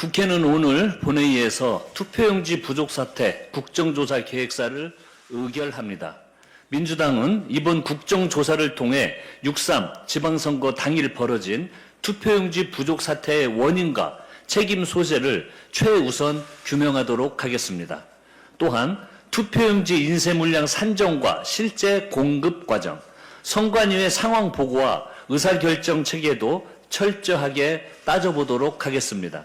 국회는 오늘 본회의에서 투표용지 부족 사태 국정조사 계획사를 의결합니다. 민주당은 이번 국정조사를 통해 6.3 지방선거 당일 벌어진 투표용지 부족 사태의 원인과 책임 소재를 최우선 규명하도록 하겠습니다. 또한 투표용지 인쇄 물량 산정과 실제 공급 과정, 선관위의 상황 보고와 의사결정 체계도 철저하게 따져보도록 하겠습니다.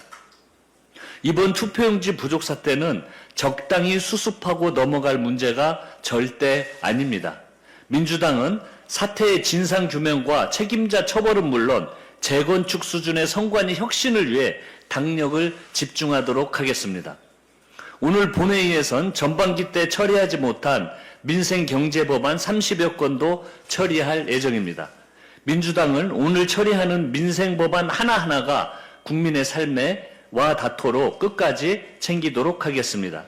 이번 투표용지 부족 사태는 적당히 수습하고 넘어갈 문제가 절대 아닙니다. 민주당은 사태의 진상규명과 책임자 처벌은 물론 재건축 수준의 선관위 혁신을 위해 당력을 집중하도록 하겠습니다. 오늘 본회의에선 전반기 때 처리하지 못한 민생경제법안 30여 건도 처리할 예정입니다. 민주당은 오늘 처리하는 민생법안 하나하나가 국민의 삶에 와 닿도록 끝까지 챙기도록 하겠습니다.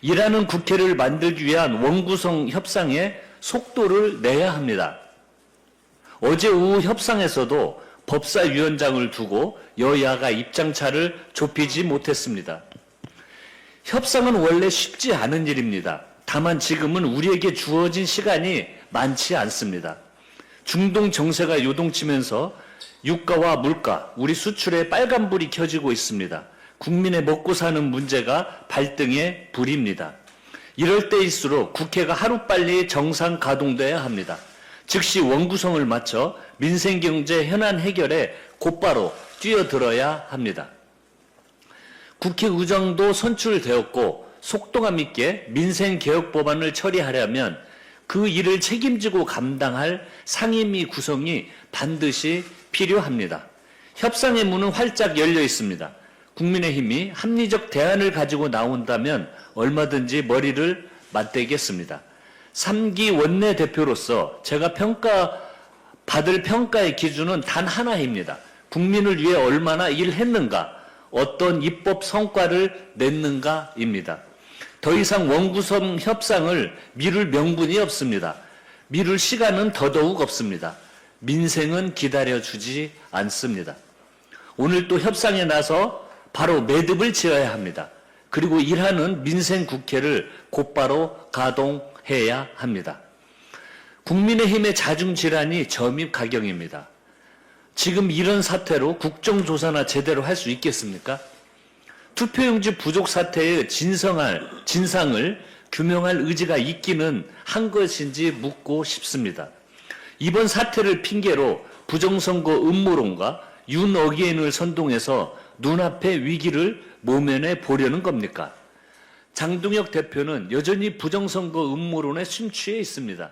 일하는 국회를 만들기 위한 원구성 협상에 속도를 내야 합니다. 어제 오후 협상에서도 법사위원장을 두고 여야가 입장차를 좁히지 못했습니다. 협상은 원래 쉽지 않은 일입니다. 다만 지금은 우리에게 주어진 시간이 많지 않습니다. 중동 정세가 요동치면서 유가와 물가, 우리 수출에 빨간불이 켜지고 있습니다. 국민의 먹고 사는 문제가 발등에 불입니다. 이럴 때일수록 국회가 하루빨리 정상 가동돼야 합니다. 즉시 원구성을 맞춰 민생경제 현안 해결에 곧바로 뛰어들어야 합니다. 국회 의장도 선출되었고 속도감 있게 민생개혁법안을 처리하려면 그 일을 책임지고 감당할 상임위 구성이 반드시 필요합니다. 협상의 문은 활짝 열려 있습니다. 국민의힘이 합리적 대안을 가지고 나온다면 얼마든지 머리를 맞대겠습니다. 3기 원내대표로서 제가 받을 평가의 기준은 단 하나입니다. 국민을 위해 얼마나 일했는가, 어떤 입법 성과를 냈는가입니다. 더 이상 원구성 협상을 미룰 명분이 없습니다. 미룰 시간은 더더욱 없습니다. 민생은 기다려주지 않습니다. 오늘 또 협상에 나서 바로 매듭을 지어야 합니다. 그리고 일하는 민생국회를 곧바로 가동해야 합니다. 국민의힘의 자중질환이 점입가경입니다. 지금 이런 사태로 국정조사나 제대로 할 수 있겠습니까? 투표용지 부족 사태의 진상을 규명할 의지가 있기는 한 것인지 묻고 싶습니다. 이번 사태를 핑계로 부정선거 음모론과 윤어게인을 선동해서 눈앞의 위기를 모면해 보려는 겁니까? 장동혁 대표는 여전히 부정선거 음모론에 심취해 있습니다.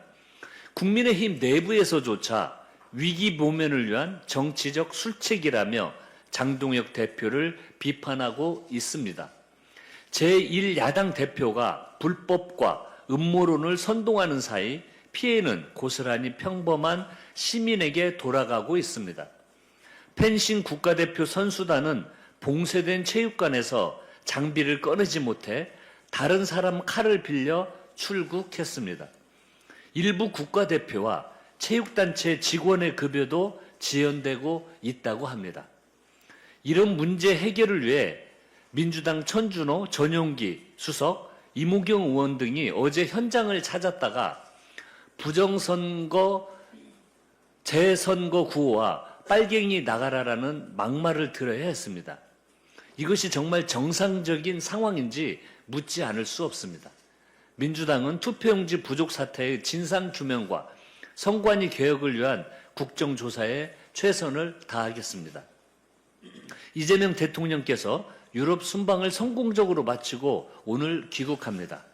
국민의힘 내부에서조차 위기 모면을 위한 정치적 술책이라며 장동혁 대표를 비판하고 있습니다. 제1야당 대표가 불법과 음모론을 선동하는 사이 피해는 고스란히 평범한 시민에게 돌아가고 있습니다. 펜싱 국가대표 선수단은 봉쇄된 체육관에서 장비를 꺼내지 못해 다른 사람 칼을 빌려 출국했습니다. 일부 국가대표와 체육단체 직원의 급여도 지연되고 있다고 합니다. 이런 문제 해결을 위해 민주당 천준호, 전용기 수석, 이무경 의원 등이 어제 현장을 찾았다가 부정선거, 재선거 구호와 빨갱이 나가라라는 막말을 들어야 했습니다. 이것이 정말 정상적인 상황인지 묻지 않을 수 없습니다. 민주당은 투표용지 부족 사태의 진상규명과 선관위 개혁을 위한 국정조사에 최선을 다하겠습니다. 이재명 대통령께서 유럽 순방을 성공적으로 마치고 오늘 귀국합니다.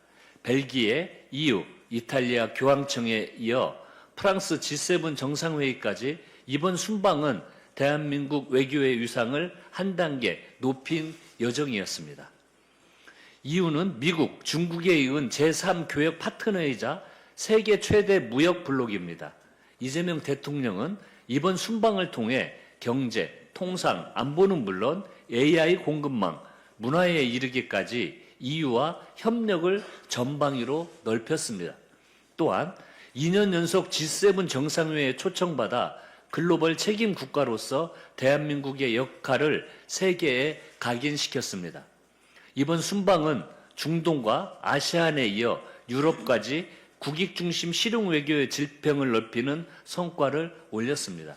벨기에, EU, 이탈리아 교황청에 이어 프랑스 G7 정상회의까지 이번 순방은 대한민국 외교의 위상을 한 단계 높인 여정이었습니다. EU는 미국, 중국에 이은 제3교역 파트너이자 세계 최대 무역 블록입니다. 이재명 대통령은 이번 순방을 통해 경제, 통상, 안보는 물론 AI 공급망, 문화에 이르기까지 EU와 협력을 전방위로 넓혔습니다. 또한 2년 연속 G7 정상회의에 초청받아 글로벌 책임 국가로서 대한민국의 역할을 세계에 각인시켰습니다. 이번 순방은 중동과 아시안에 이어 유럽까지 국익 중심 실용 외교의 질병을 넓히는 성과를 올렸습니다.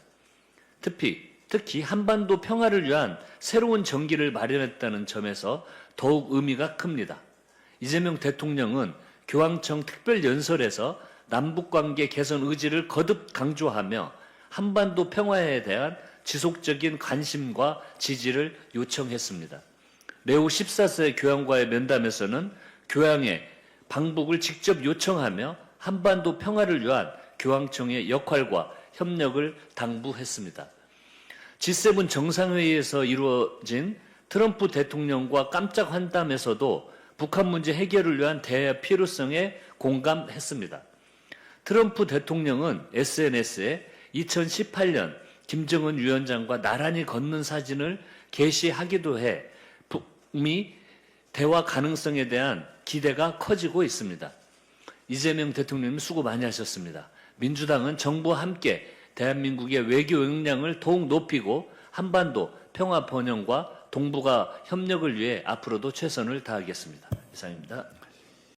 특히 한반도 평화를 위한 새로운 전기를 마련했다는 점에서 더욱 의미가 큽니다. 이재명 대통령은 교황청 특별연설에서 남북관계 개선 의지를 거듭 강조하며 한반도 평화에 대한 지속적인 관심과 지지를 요청했습니다. 레오 14세 교황과의 면담에서는 교황의 방북을 직접 요청하며 한반도 평화를 위한 교황청의 역할과 협력을 당부했습니다. G7 정상회의에서 이루어진 트럼프 대통령과 깜짝 환담에서도 북한 문제 해결을 위한 대화 필요성에 공감했습니다. 트럼프 대통령은 SNS에 2018년 김정은 위원장과 나란히 걷는 사진을 게시하기도 해 북미 대화 가능성에 대한 기대가 커지고 있습니다. 이재명 대통령님 수고 많이 하셨습니다. 민주당은 정부와 함께 대한민국의 외교 역량을 더욱 높이고 한반도 평화 번영과 동북아 협력을 위해 앞으로도 최선을 다하겠습니다. 이상입니다.